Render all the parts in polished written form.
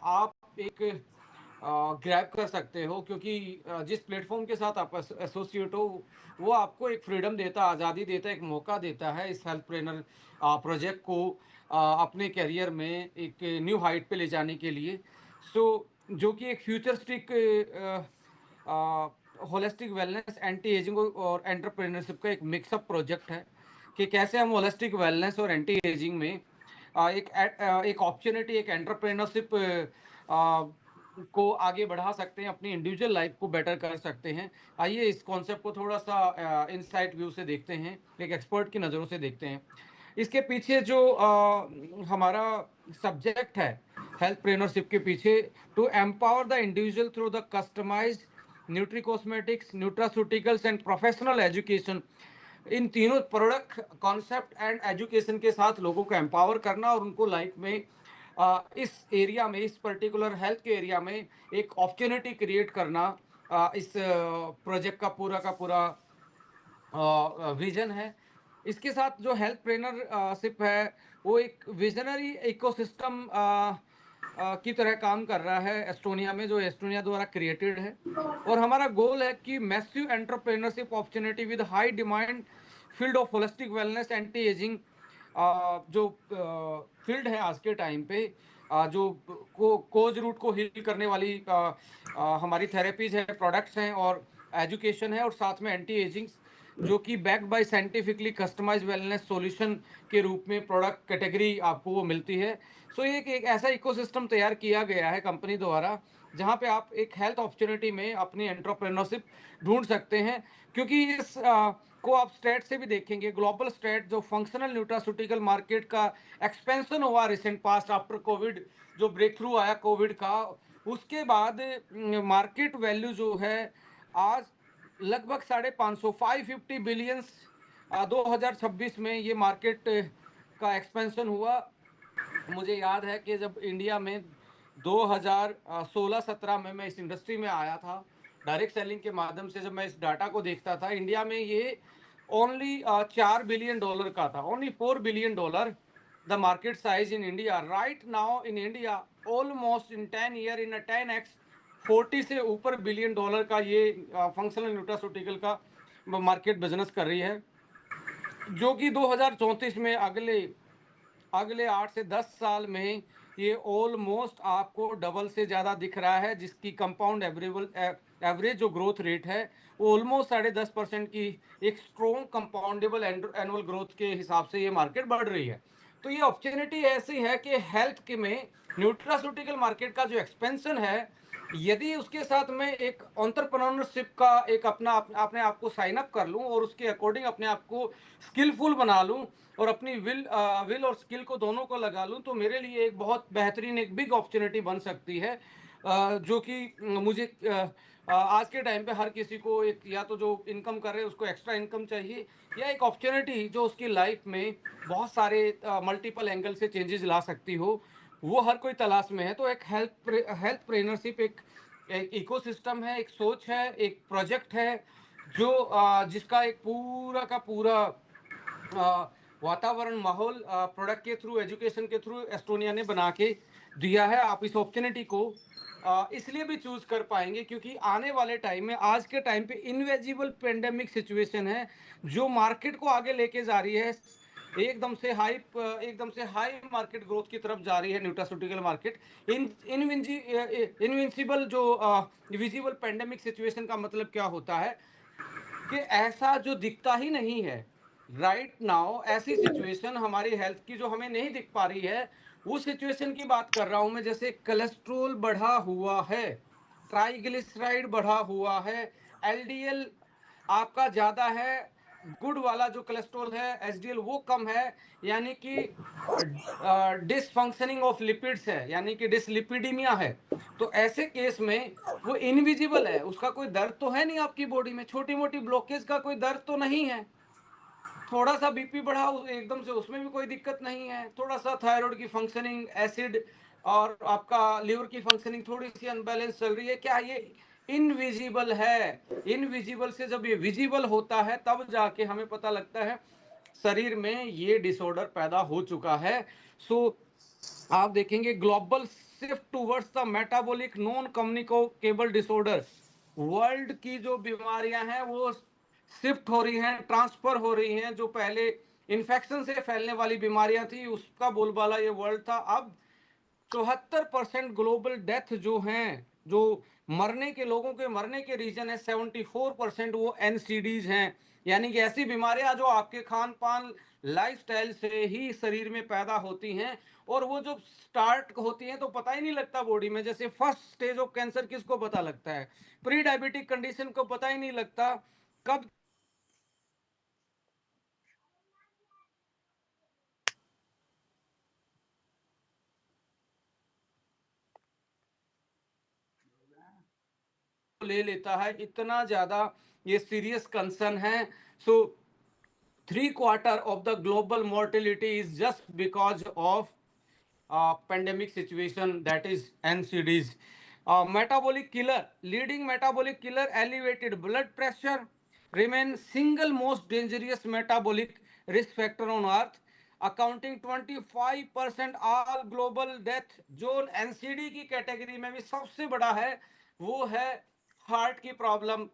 आप एक ग्रैब कर सकते हो, क्योंकि जिस प्लेटफॉर्म के साथ आप एसोसिएट हो वो आपको एक फ्रीडम देता है, आज़ादी देता है, एक मौका देता है इस हेल्थ ट्रेनर प्रोजेक्ट को अपने करियर में एक न्यू हाइट पे ले जाने के लिए। सो जो कि एक futuristic holistic wellness, anti ageing और एंटरप्रेन्योरशिप का एक मिक्सअप प्रोजेक्ट है कि कैसे हम होलिस्टिक वेलनेस और एंटी एजिंग में एक अपॉर्चुनिटी, एक एंटरप्रेन्योरशिप को आगे बढ़ा सकते हैं, अपनी इंडिविजुअल लाइफ को बेटर कर सकते हैं। आइए इस कॉन्सेप्ट को थोड़ा सा इनसाइट व्यू से देखते हैं, एक एक्सपर्ट की नज़रों से देखते हैं। इसके पीछे जो हमारा सब्जेक्ट है हेल्थप्रेन्योरशिप के पीछे, to empower the individual through the customised nutri cosmetics, nutraceuticals and professional education. इन तीनों प्रोडक्ट, कॉन्सेप्ट एंड एजुकेशन के साथ लोगों को एम्पावर करना और उनको लाइफ में इस एरिया में, इस पर्टिकुलर हेल्थ के एरिया में एक अपॉर्चुनिटी क्रिएट करना, इस प्रोजेक्ट का पूरा विजन है। इसके साथ जो हेल्थ ट्रेनरशिप है वो एक विजनरी इकोसिस्टम की तरह काम कर रहा है एस्टोनिया में, जो एस्टोनिया द्वारा क्रिएटेड है। और हमारा गोल है कि massive entrepreneurship opportunity with high demand field of holistic wellness, anti ageing, जो फील्ड है आज के टाइम पे, जो कोज रूट को हील करने वाली हमारी थेरेपीज है, प्रोडक्ट्स हैं और एजुकेशन है, और साथ में एंटी एजिंग जो कि backed by scientifically customise wellness solution के रूप में प्रोडक्ट कैटेगरी आपको वो मिलती है। सो ये एक ऐसा इकोसिस्टम तैयार किया गया है कंपनी द्वारा, जहां पे आप एक हेल्थ अपॉर्चुनिटी में अपनी एंटरप्रेन्योरशिप ढूंढ सकते हैं। क्योंकि इस को आप स्टेट से भी देखेंगे, ग्लोबल स्टेट जो फंक्शनल न्यूट्रास्यूटिकल मार्केट का एक्सपेंशन हुआ रिसेंट पास्ट आफ्टर कोविड, जो ब्रेक थ्रू आया कोविड का, उसके बाद मार्केट वैल्यू जो है आज लगभग 550 550 बिलियंस 2026 में ये मार्केट का एक्सपेंशन हुआ। मुझे याद है कि जब इंडिया में 2016-17 में मैं इस इंडस्ट्री में आया था, डायरेक्ट सेलिंग के माध्यम से जब मैं इस डाटा को देखता था, इंडिया में ये ओनली $4 बिलियन का था, only $4 billion the market size in India. Right now in India almost in 10 year in 10x 40 से ऊपर $1 बिलियन का ये फंक्शनल न्यूट्रास्यूटिकल का मार्केट बिजनेस कर रही है, जो कि 2034 में अगले अगले 8 से 10 साल में ये ऑलमोस्ट आपको डबल से ज़्यादा दिख रहा है, जिसकी कंपाउंड एवरेज जो ग्रोथ रेट है वो ऑलमोस्ट 10.5% की एक स्ट्रॉन्ग कंपाउंडेबल एनुअल ग्रोथ के हिसाब से ये मार्केट बढ़ रही है। तो ये अपॉर्चुनिटी ऐसी है कि हेल्थ के में न्यूट्रास्यूटिकल मार्केट का जो एक्सपेंशन है, यदि उसके साथ में एक एंटरप्रेन्योरशिप का एक अपने आप को साइन अप कर लूं और उसके अकॉर्डिंग अपने आप को स्किलफुल बना लूं और अपनी विल और स्किल को दोनों को लगा लूं, तो मेरे लिए एक बहुत बेहतरीन, एक बिग अपॉर्चुनिटी बन सकती है। जो कि मुझे आज के टाइम पे हर किसी को एक, या तो जो इनकम कर रहे हैं उसको एक्स्ट्रा इनकम चाहिए, या एक अपॉर्चुनिटी जो उसकी लाइफ में बहुत सारे मल्टीपल एंगल से चेंजेस ला सकती हो, वो हर कोई तलाश में है। तो एक हेल्थ ट्रेनरशिप एक इकोसिस्टम है, एक सोच है, एक प्रोजेक्ट है, जो जिसका एक पूरा का पूरा अ, वातावरण, माहौल प्रोडक्ट के थ्रू, एजुकेशन के थ्रू एस्टोनिया ने बना के दिया है। आप इस अपॉर्चुनिटी को इसलिए भी चूज कर पाएंगे क्योंकि आने वाले टाइम में, आज के टाइम पे इनविजिबल पेंडेमिक सिचुएशन है जो मार्केट को आगे लेके जा रही है। एकदम से हाई मार्केट ग्रोथ की तरफ जा रही है न्यूट्रास्यूटिकल मार्केट। इन इनविंसिबल जो विजिबल पेंडेमिक सिचुएशन का मतलब क्या होता है कि ऐसा जो दिखता ही नहीं है राइट नाउ, ऐसी सिचुएशन हमारी हेल्थ की जो हमें नहीं दिख पा रही है, उस सिचुएशन की बात कर रहा हूं मैं। जैसे कोलेस्ट्रोल बढ़ा हुआ है, ट्राइग्लिसराइड बढ़ा हुआ है, एलडीएल आपका ज्यादा है, गुड वाला जो कोलेस्ट्रॉल है एचडीएल वो कम है, यानी कि डिसफंक्शनिंग ऑफ लिपिड्स है, यानी कि डिसलिपिडीमिया है। तो ऐसे केस में वो इनविजिबल है, उसका कोई दर्द तो है नहीं, आपकी बॉडी में छोटी मोटी ब्लॉकेज का कोई दर्द तो नहीं है। थोड़ा सा बीपी बढ़ा एकदम से, उसमें भी कोई दिक्कत नहीं है। थोड़ा सा थायराइड की फंक्शनिंग, एसिड और आपका लिवर की फंक्शनिंग थोड़ी सी अनबैलेंस चल रही है, क्या ये इनविजिबल है? इनविजिबल से जब ये विजिबल होता है तब जाके हमें पता लगता है शरीर में ये डिसऑर्डर पैदा हो चुका है। सो आप देखेंगे global shift towards the metabolic non communicable disorders, world की जो बीमारियां हैं वो शिफ्ट हो रही हैं, ट्रांसफर हो रही हैं। जो पहले इन्फेक्शन से फैलने वाली बीमारियां थी उसका बोलबाला ये वर्ल्ड था, अब 74% ग्लोबल डेथ जो हैं, जो मरने के लोगों के मरने के रीजन है, 74% वो एनसीडीज हैं। यानी कि ऐसी बीमारियां जो आपके खान पान लाइफस्टाइल से ही शरीर में पैदा होती हैं, और वो जो स्टार्ट होती हैं तो पता ही नहीं लगता बॉडी में। जैसे फर्स्ट स्टेज ऑफ कैंसर किसको पता लगता है? प्री डायबिटिक कंडीशन को पता ही नहीं लगता कब ले लेता है। इतना ज्यादा ये सीरियस कंसर्न है। सो 3/4 of the global mortality is just because of pandemic situation, that is NCDs. Metabolic killer, leading metabolic killer, elevated blood pressure, remain single most dangerous metabolic risk factor on earth, accounting 25% all global death। जो NCD की category में भी सबसे बड़ा है वो है heart की प्रॉब्लम,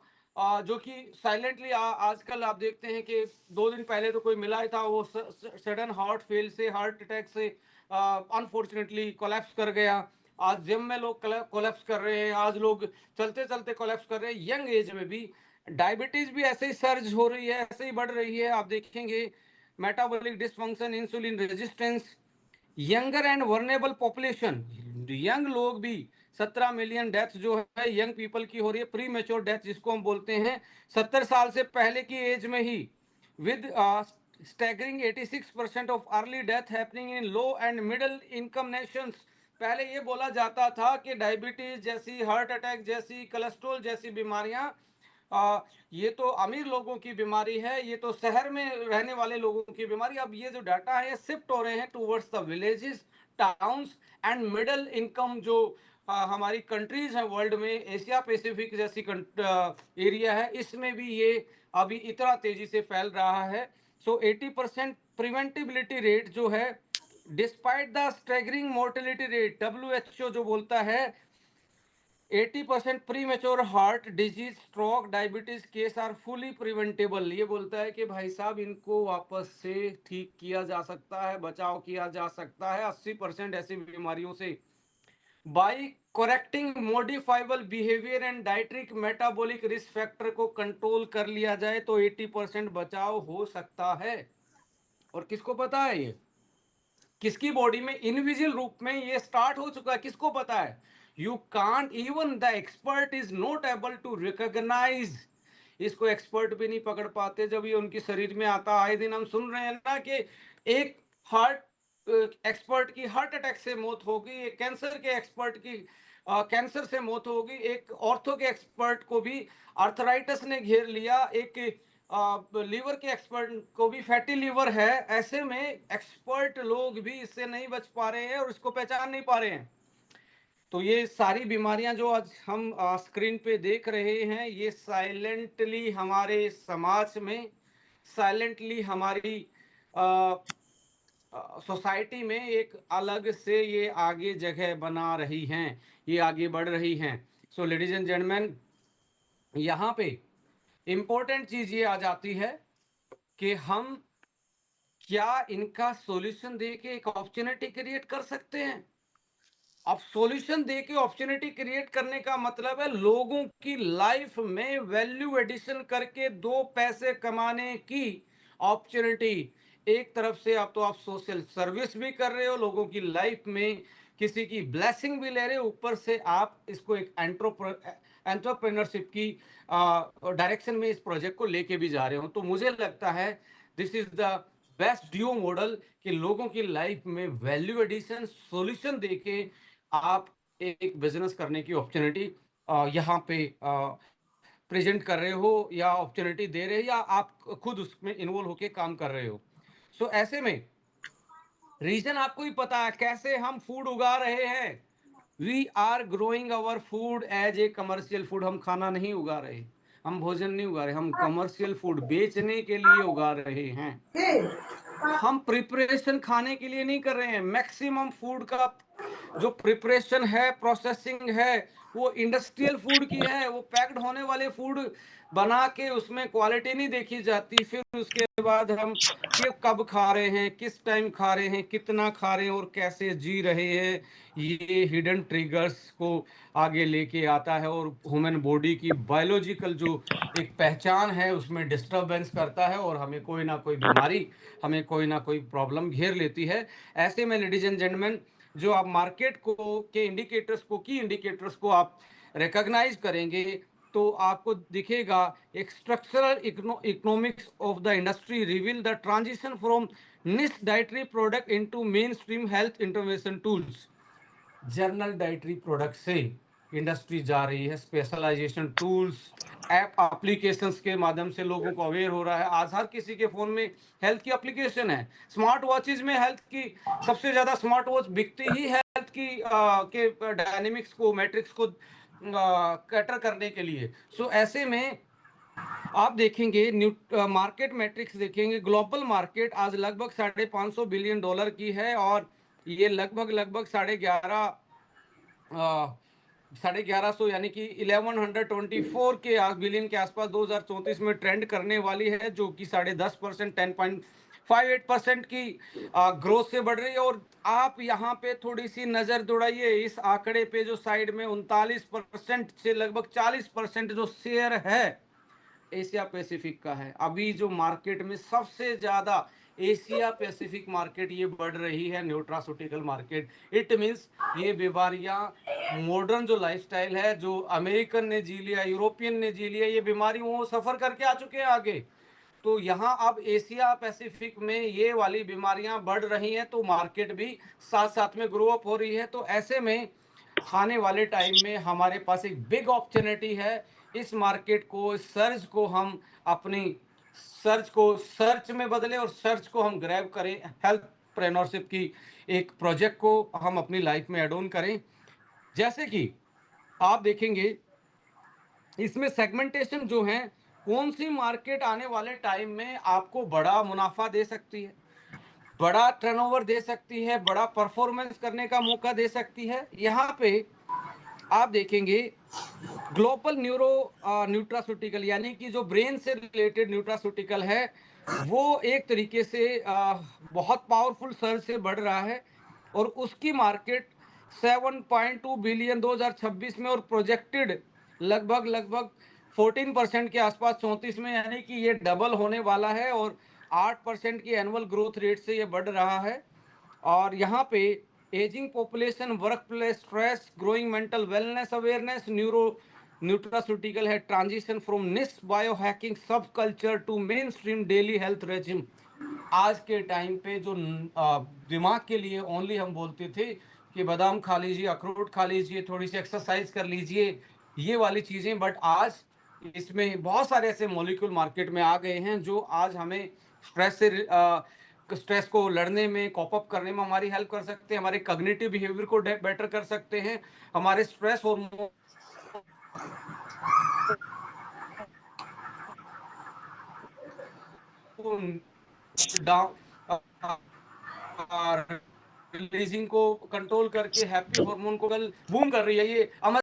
जो कि साइलेंटली आजकल आप देखते हैं कि 2 दिन पहले तो कोई मिला ही था, वो सडन हार्ट फेल से, हार्ट अटैक से अनफॉर्चुनेटली कोलैप्स कर गया। आज जिम में लोग कोलैप्स कर रहे हैं, आज लोग चलते चलते कोलैप्स कर रहे हैं, यंग एज में भी। डायबिटीज भी ऐसे ही सर्ज हो रही है, ऐसे ही बढ़ रही है। आप देखेंगे metabolic dysfunction, insulin resistance, younger and vulnerable population, young लोग भी 17 मिलियन डेथ जो है यंग पीपल की हो रही है, प्री मेच्योर डेथ जिसको हम बोलते हैं, 70 साल से पहले की एज में ही, with staggering 86% of early death happening in low and middle income nations. पहले ये बोला जाता था कि डायबिटीज जैसी, हार्ट अटैक जैसी, कोलेस्ट्रॉल जैसी बीमारियां ये तो अमीर लोगों की बीमारी है, ये तो शहर में रहने वाले लोगों की बीमारी। अब ये जो डाटा है शिफ्ट हो रहे हैं towards the villages, towns and middle income जो हमारी कंट्रीज हैं वर्ल्ड में, एशिया पैसिफिक जैसी एरिया है, इसमें भी ये अभी इतना तेजी से फैल रहा है। सो 80% प्रिवेंटिबिलिटी रेट जो है, despite the staggering mortality rate, WHO जो बोलता है 80% premature heart disease, stroke, diabetes case are fully preventable. ये बोलता है कि भाई साहब इनको वापस से ठीक किया जा सकता है, बचाव किया जा सकता है 80% ऐसी बीमारियों से, by correcting modifiable behaviour and dietary metabolic risk factor को कंट्रोल कर लिया जाए तो 80% बचाव हो सकता है। और किसको पता है ये? किसकी बॉडी में इनविजिबल रूप में ये स्टार्ट हो चुका है, किसको पता है? You can't, even the expert is not able to recognise. इसको एक्सपर्ट भी नहीं पकड़ पाते जब ये उनके शरीर में आता। आए दिन हम सुन रहे हैं ना कि एक हार्ट एक्सपर्ट की हार्ट अटैक से मौत हो गई, एक कैंसर के एक्सपर्ट की कैंसर से मौत हो गई, एक ऑर्थो के एक्सपर्ट को भी आर्थराइटिस ने घेर लिया, एक लीवर के एक्सपर्ट को भी फैटी लीवर है। ऐसे में एक्सपर्ट लोग भी इससे नहीं बच पा रहे हैं और इसको पहचान नहीं पा रहे हैं। तो ये सारी बीमारियां जो आज हम स्क्रीन पे देख रहे हैं, ये साइलेंटली हमारे समाज में, साइलेंटली हमारी सोसाइटी में एक अलग से ये आगे जगह बना रही हैं, ये आगे बढ़ रही हैं। सो लेडीज एंड जेंटलमैन, यहाँ पे इंपॉर्टेंट चीज ये आ जाती है कि हम क्या इनका सॉल्यूशन दे के एक अपॉर्चुनिटी क्रिएट कर सकते हैं। अब सॉल्यूशन दे के अपॉर्चुनिटी क्रिएट करने का मतलब है लोगों की लाइफ में वैल्यू एडिशन करके 2 पैसे कमाने की अपॉर्चुनिटी। एक तरफ से आप तो आप सोशल सर्विस भी कर रहे हो, लोगों की लाइफ में किसी की ब्लेसिंग भी ले रहे हो, ऊपर से आप इसको एक एंटरप्रेन्योरशिप की डायरेक्शन में इस प्रोजेक्ट को लेके भी जा रहे हो। तो मुझे लगता है this is the best due model कि लोगों की लाइफ में वैल्यू एडिशन सॉल्यूशन देके आप एक बिजनेस करने की अपॉर्चुनिटी यहाँ पे प्रेजेंट कर रहे हो, या अपॉर्चुनिटी दे रहे हो, या आप खुद उसमें इन्वॉल्व होके काम कर रहे हो। सो ऐसे में रीजन आपको ही पता है कैसे हम फूड उगा रहे हैं। We are growing our food as a commercial food. हम खाना नहीं उगा रहे, हम भोजन नहीं उगा रहे, हम कमर्शियल फूड बेचने के लिए उगा रहे हैं। हम प्रिपरेशन खाने के लिए नहीं कर रहे हैं। मैक्सिमम फूड का जो प्रिपरेशन है, प्रोसेसिंग है, वो इंडस्ट्रियल फूड की है। वो पैक्ड होने वाले फूड बना के उसमें क्वालिटी नहीं देखी जाती। फिर उसके बाद हम कि कब खा रहे हैं, किस टाइम खा रहे हैं, कितना खा रहे हैं और कैसे जी रहे हैं, ये हिडन ट्रिगर्स को आगे लेके आता है और ह्यूमन बॉडी की बायोलॉजिकल जो एक पहचान है उसमें डिस्टरबेंस करता है और हमें कोई ना कोई बीमारी, हमें कोई ना कोई प्रॉब्लम घेर लेती है। ऐसे में लेडीज एंड जेंटलमैन, जो आप मार्केट को के इंडिकेटर्स को की इंडिकेटर्स को आप रिकॉग्नाइज करेंगे तो आपको दिखेगा एक structural economics of the industry reveal the transition from niche dietary product into mainstream health intervention tools. General dietary product से इंडस्ट्री जा रही है स्पेशलाइजेशन टूल्स, ऐप एप्लीकेशंस के माध्यम से लोगों को अवेयर हो रहा है। आज हर किसी के फोन में हेल्थ की एप्लीकेशन है। स्मार्ट वॉचेज में हेल्थ की सबसे ज्यादा स्मार्ट वॉच बिकती ही हेल्थ की के डायनेमिक्स को, मैट्रिक्स को कैटर करने के लिए। सो ऐसे में आप देखेंगे मार्केट मैट्रिक्स देखेंगे, ग्लोबल मार्केट आज लगभग $550 बिलियन की है और ये लगभग लगभग 11,500 यानी कि 1124 के बिलियन के आसपास 2034 में ट्रेंड करने वाली है, जो कि 10.5%, 10.58% की ग्रोथ से बढ़ रही है। और आप यहाँ पे थोड़ी सी नजर दौड़ाइए इस आंकड़े पे, जो साइड में 39% से लगभग 40% जो शेयर है एशिया पैसिफिक का है। अभी जो मार्केट में सबसे ज्यादा एशिया पैसिफिक मार्केट ये बढ़ रही है, न्यूट्रास्यूटिकल मार्केट। इट मींस ये बीमारियां, मॉडर्न जो लाइफस्टाइल है, जो अमेरिकन ने जी लिया, यूरोपियन ने जी लिया, ये बीमारी वो सफर करके आ चुके हैं आगे। तो यहाँ अब एशिया पैसिफिक में ये वाली बीमारियां बढ़ रही हैं, तो मार्केट भी साथ साथ में ग्रो अप हो रही है। तो ऐसे में आने वाले टाइम में हमारे पास एक बिग अपॉर्चुनिटी है। इस मार्केट को, इस सर्च को हम अपनी सर्च में बदलें और सर्च को हम ग्रैब करें। हेल्थ प्रेन्योरशिप की एक प्रोजेक्ट को हम अपनी लाइफ में एड ऑन करें। जैसे कि आप देखेंगे इसमें सेगमेंटेशन जो है, कौन सी मार्केट आने वाले टाइम में आपको बड़ा मुनाफा दे सकती है, बड़ा टर्नओवर दे सकती है, बड़ा परफॉर्मेंस करने का मौका दे सकती है। यहाँ पे आप देखेंगे ग्लोबल न्यूट्रास्यूटिकल यानी कि जो ब्रेन से रिलेटेड न्यूट्रास्यूटिकल है, वो एक तरीके से बहुत पावरफुल सर्च से बढ़ रहा है और उसकी मार्केट 7.2 बिलियन 2026 में और प्रोजेक्टेड लगभग लगभग 14% के आसपास 34 में, यानी कि ये डबल होने वाला है और 8% की एनुअल ग्रोथ रेट से ये बढ़ रहा है। और यहाँ पे ageing population, workplace stress, growing mental wellness awareness, nutraceutical है, transition from niche biohacking subculture to mainstream daily health regime. आज के टाइम पे जो दिमाग के लिए ओनली हम बोलते थे कि बादाम खा लीजिए, अखरोट खा लीजिए, थोड़ी सी एक्सरसाइज कर लीजिए, ये वाली चीजें, बट आज इसमें बहुत सारे ऐसे मॉलिक्यूल मार्केट में आ गए हैं जो आज हमें स्ट्रेस से स्ट्रेस को लड़ने में, कॉप अप करने में हमारी हेल्प कर सकते हैं, हमारे कॉग्निटिव बिहेवियर को बेटर कर सकते हैं, हमारे स्ट्रेस हार्मोन डाउन रिलीजिंग को कंट्रोल करके हैप्पी हार्मोन को कल बूम कर रही है। ये